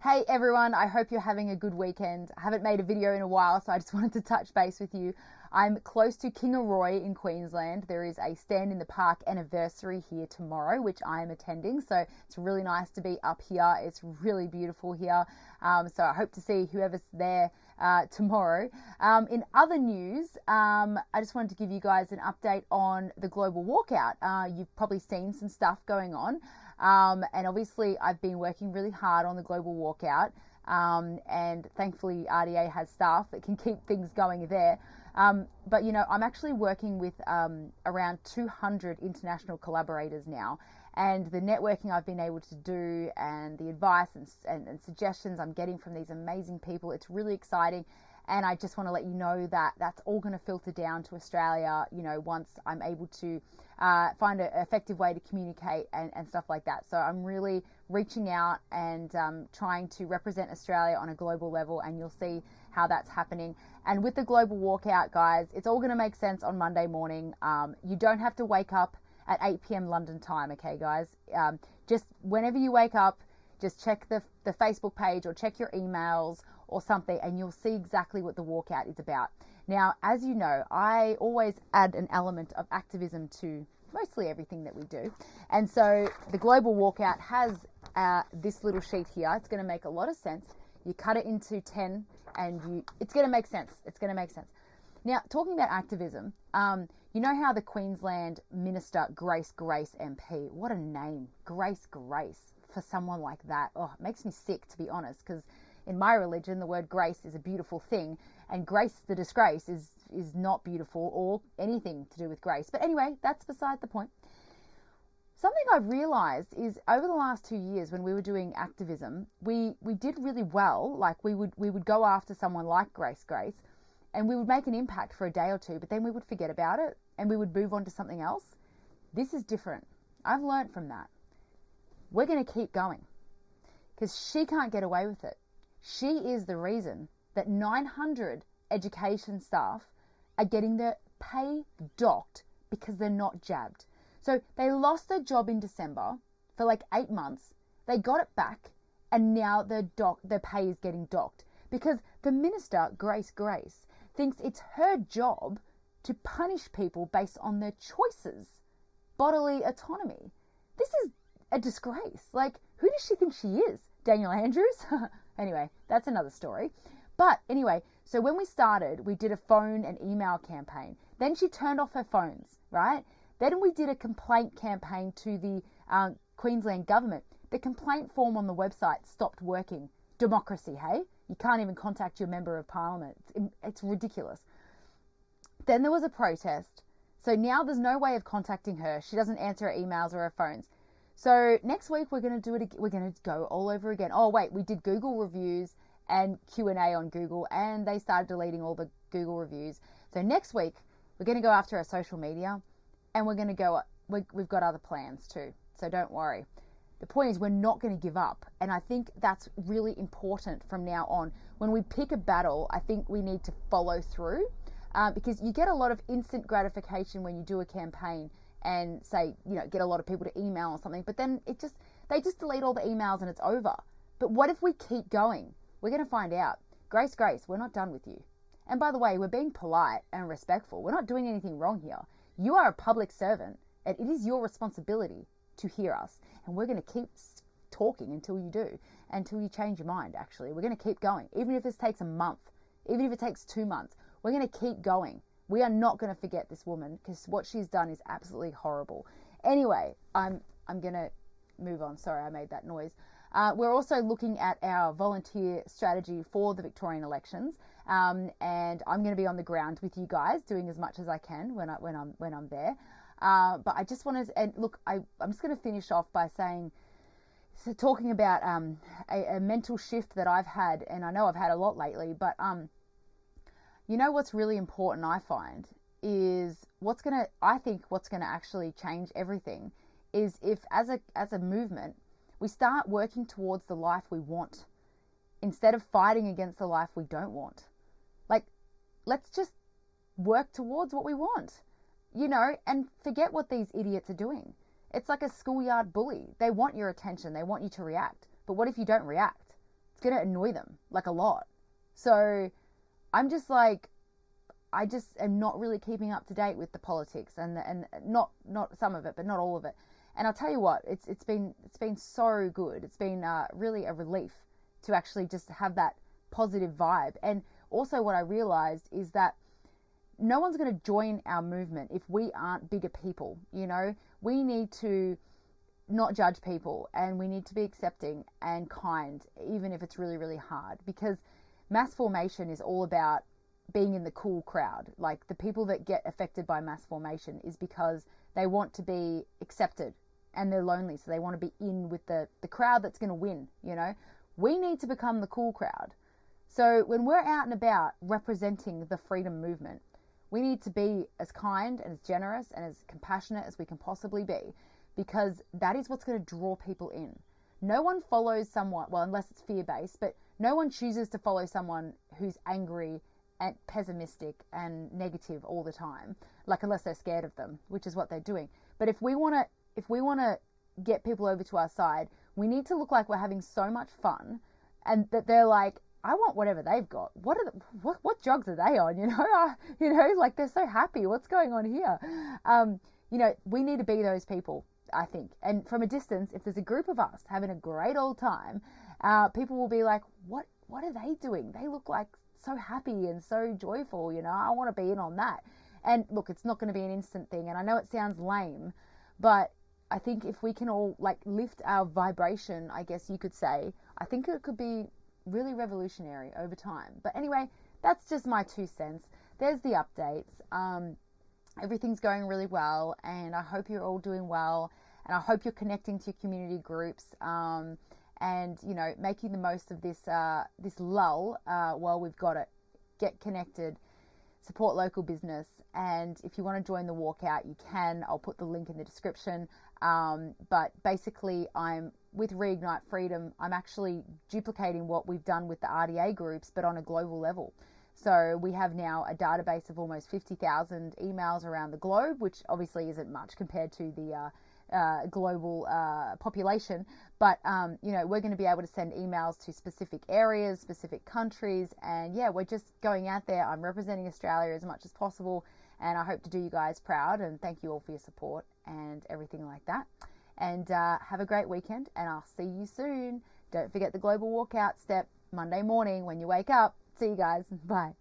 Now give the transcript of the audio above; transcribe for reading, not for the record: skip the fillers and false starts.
Hey everyone, I hope you're having a good weekend. I haven't made a video in a while, so I just wanted to touch base with you. I'm close to Kingaroy in Queensland. There is a Stand in the Park anniversary here tomorrow, which I am attending. So it's really nice to be up here. It's really beautiful here. So I hope to see whoever's there tomorrow. In other news, I just wanted to give you guys an update on the global walkout. You've probably seen some stuff going on. And obviously I've been working really hard on the global walkout, and thankfully RDA has staff that can keep things going there. But you know, I'm actually working with around 200 international collaborators now, and the networking I've been able to do and the advice and suggestions I'm getting from these amazing people, it's really exciting. And I just want to let you know that that's all going to filter down to Australia, you know, once I'm able to find an effective way to communicate and stuff like that. So I'm really reaching out and trying to represent Australia on a global level, and you'll see how that's happening. And with the global walkout, guys, it's all going to make sense on Monday morning. You don't have to wake up at 8 p.m. London time, okay, guys? Just whenever you wake up, just check the Facebook page or check your emails or something, and you'll see exactly what the walkout is about. Now, as you know, I always add an element of activism to mostly everything that we do. And so the global walkout has this little sheet here. It's going to make a lot of sense. You cut it into 10 and it's going to make sense. It's going to make sense. Now, talking about activism, you know how the Queensland Minister, Grace MP, what a name, Grace, for someone like that. Oh, it makes me sick, to be honest, because in my religion, the word grace is a beautiful thing, and grace the disgrace is not beautiful or anything to do with grace. But anyway, that's beside the point. Something I've realized is over the last 2 years when we were doing activism, we did really well. Like we would go after someone like Grace, and we would make an impact for a day or two, but then we would forget about it and we would move on to something else. This is different. I've learned from that. We're going to keep going because she can't get away with it. She is the reason that 900 education staff are getting their pay docked because they're not jabbed. So they lost their job in December for like 8 months. They got it back, and now their pay is getting docked because the minister, Grace, thinks it's her job to punish people based on their choices, bodily autonomy. This is a disgrace. Like, who does she think she is? Daniel Andrews? Anyway, that's another story. But anyway, so when we started, we did a phone and email campaign. Then she turned off her phones, right? Then we did a complaint campaign to the Queensland government. The complaint form on the website stopped working. Democracy, hey? You can't even contact your member of parliament. It's ridiculous. Then there was a protest. So now there's no way of contacting her. She doesn't answer her emails or her phones. So next week we're going to do it. We're going to go all over again. Oh wait, we did Google reviews and Q&A on Google, and they started deleting all the Google reviews. So next week we're going to go after our social media, and we're going to go. We've got other plans too. So don't worry. The point is we're not going to give up, and I think that's really important from now on. When we pick a battle, I think we need to follow through, because you get a lot of instant gratification when you do a campaign and say, you know, get a lot of people to email or something, but then they just delete all the emails and it's over. But what if we keep going? We're going to find out. Grace, we're not done with you. And by the way, we're being polite and respectful. We're not doing anything wrong here. You are a public servant, and it is your responsibility to hear us. And we're going to keep talking until you do, until you change your mind, actually. We're going to keep going. Even if this takes a month, even if it takes 2 months, we're going to keep going. We are not going to forget this woman, because what she's done is absolutely horrible. Anyway, I'm going to move on. Sorry, I made that noise. We're also looking at our volunteer strategy for the Victorian elections, and I'm going to be on the ground with you guys, doing as much as I can when I'm there. But I just wanted to, and look, I'm just going to finish off by saying, so talking about a mental shift that I've had, and I know I've had a lot lately, but you know what's really important, I find, is I think what's going to actually change everything is if as a movement we start working towards the life we want instead of fighting against the life we don't want. Like, let's just work towards what we want, you know, and forget what these idiots are doing. It's like a schoolyard bully. They want your attention. They want you to react. But what if you don't react? it's going to annoy them like a lot. So I'm just like, I just am not really keeping up to date with the politics, and not some of it, but not all of it. And I'll tell you what, it's been so good. It's been really a relief to actually just have that positive vibe. And also what I realized is that no one's going to join our movement if we aren't bigger people. You know, we need to not judge people, and we need to be accepting and kind, even if it's really, really hard, because mass formation is all about being in the cool crowd. Like, the people that get affected by mass formation is because they want to be accepted and they're lonely, so they want to be in with the crowd that's going to win. You know, we need to become the cool crowd. So when we're out and about representing the freedom movement, we need to be as kind and as generous and as compassionate as we can possibly be, because that is what's going to draw people in. No one follows someone, well, unless it's fear-based, but no one chooses to follow someone who's angry and pessimistic and negative all the time, like, unless they're scared of them, which is what they're doing. But if we want to get people over to our side, we need to look like we're having so much fun, and that they're like, I want whatever they've got. What drugs are they on? You know, like, they're so happy. What's going on here? You know, we need to be those people, I think. And from a distance, if there's a group of us having a great old time, people will be like, what are they doing? They look like so happy and so joyful. You know, I want to be in on that. And look, it's not going to be an instant thing. And I know it sounds lame, but I think if we can all, like, lift our vibration, I guess you could say, I think it could be really revolutionary over time. But anyway, that's just my 2 cents. There's the updates. Everything's going really well, and I hope you're all doing well, and I hope you're connecting to your community groups, and, you know, making the most of this this lull while we've got it. Get connected, support local business, and if you want to join the walkout, you can. I'll put the link in the description. But basically, I'm with Reignite Freedom. I'm actually duplicating what we've done with the RDA groups, but on a global level. So we have now a database of almost 50,000 emails around the globe, which obviously isn't much compared to the global population. But, you know, we're going to be able to send emails to specific areas, specific countries. And yeah, we're just going out there. I'm representing Australia as much as possible. And I hope to do you guys proud. And thank you all for your support and everything like that. And have a great weekend. And I'll see you soon. Don't forget the global walkout step Monday morning when you wake up. See you guys. Bye.